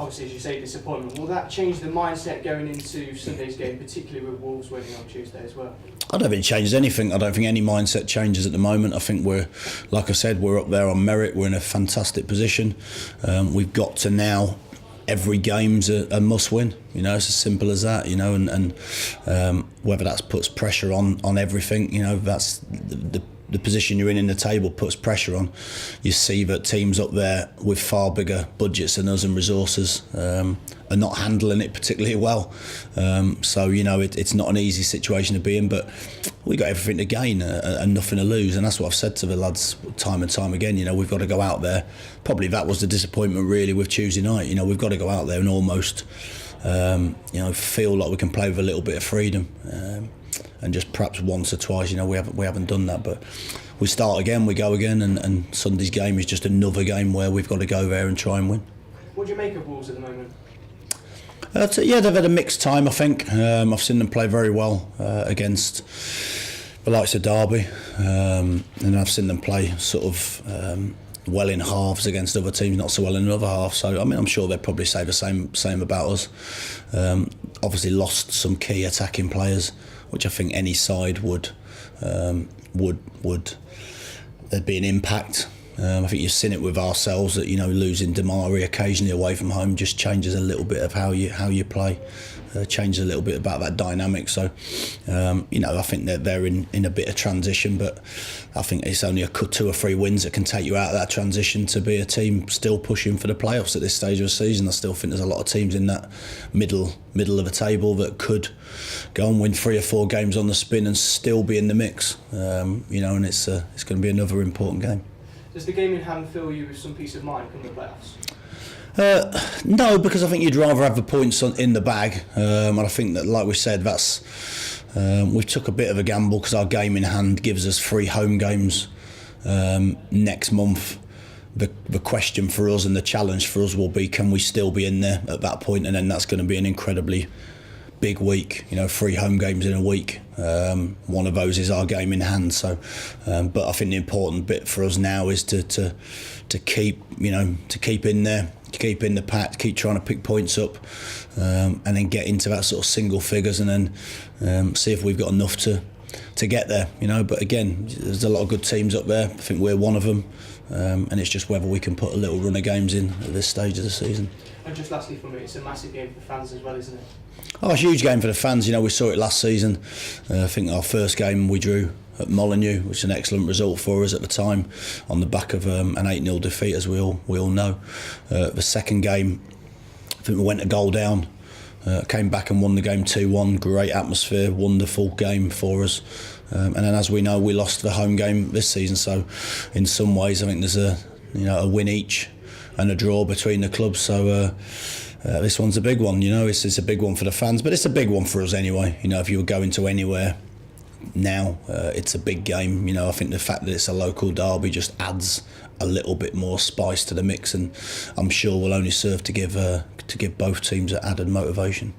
obviously, as you say, disappointment. Will that change the mindset going into Sunday's game, particularly with Wolves winning on Tuesday as well? I don't think it changes anything. I don't think any mindset changes at the moment. I think we're, like I said, we're up there on merit. We're in a fantastic position. We've got to now, every game's a must-win. You know, it's as simple as that. You know, and whether that puts pressure on everything, you know, that's the position you're in the table puts pressure on. You see that teams up there with far bigger budgets than us and resources are not handling it particularly well. So, you know, it's not an easy situation to be in, but we got everything to gain and nothing to lose. And that's what I've said to the lads time and time again. You know, we've got to go out there. Probably that was the disappointment really with Tuesday night. You know, we've got to go out there and almost, you know, feel like we can play with a little bit of freedom. And just perhaps once or twice, you know, we haven't done that, but we start again, we go again, and Sunday's game is just another game where we've got to go there and try and win. What do you make of Wolves at the moment? Yeah, they've had a mixed time, I think. I've seen them play very well against the likes of Derby, and I've seen them play sort of well in halves against other teams, not so well in other halves. So I mean, I'm sure they'll probably say the same about us. Obviously, lost some key attacking players, which I think any side would there'd be an impact. I think you've seen it with ourselves that, you know, losing Damari occasionally away from home just changes a little bit of how you play, changes a little bit about that dynamic. So, you know, I think that they're in a bit of transition, but I think it's only 2 or 3 wins that can take you out of that transition to be a team still pushing for the playoffs at this stage of the season. I still think there's a lot of teams in that middle of the table that could go and win 3 or 4 games on the spin and still be in the mix. You know, and it's going to be another important game. Does the game in hand fill you with some peace of mind come the playoffs? No, because I think you'd rather have the points in the bag, and I think that, like we said, that's we've took a bit of a gamble because our game in hand gives us 3 home games next month. The question for us and the challenge for us will be, can we still be in there at that point? And then that's going to be an incredibly big week, you know, 3 home games in a week. One of those is our game in hand. So, but I think the important bit for us now is to keep, you know, to keep in there, keep in the pack, keep trying to pick points up, and then get into that sort of single figures, and then see if we've got enough to get there, you know. But again, there's a lot of good teams up there. I think we're one of them, and it's just whether we can put a little run of games in at this stage of the season. And just lastly for me, it's a massive game for the fans as well, isn't it? Oh, a huge game for the fans. You know, we saw it last season. I think our first game we drew at Molineux, which is an excellent result for us at the time, on the back of an 8-0 defeat, as we all know. The second game, I think we went a goal down, came back and won the game 2-1. Great atmosphere, wonderful game for us. And then, as we know, we lost the home game this season. So, in some ways, I think there's a win each and a draw between the clubs. So. This one's a big one, you know. It's a big one for the fans, but it's a big one for us anyway. You know, if you were going to anywhere now, it's a big game. You know, I think the fact that it's a local derby just adds a little bit more spice to the mix, and I'm sure will only serve to give both teams added motivation.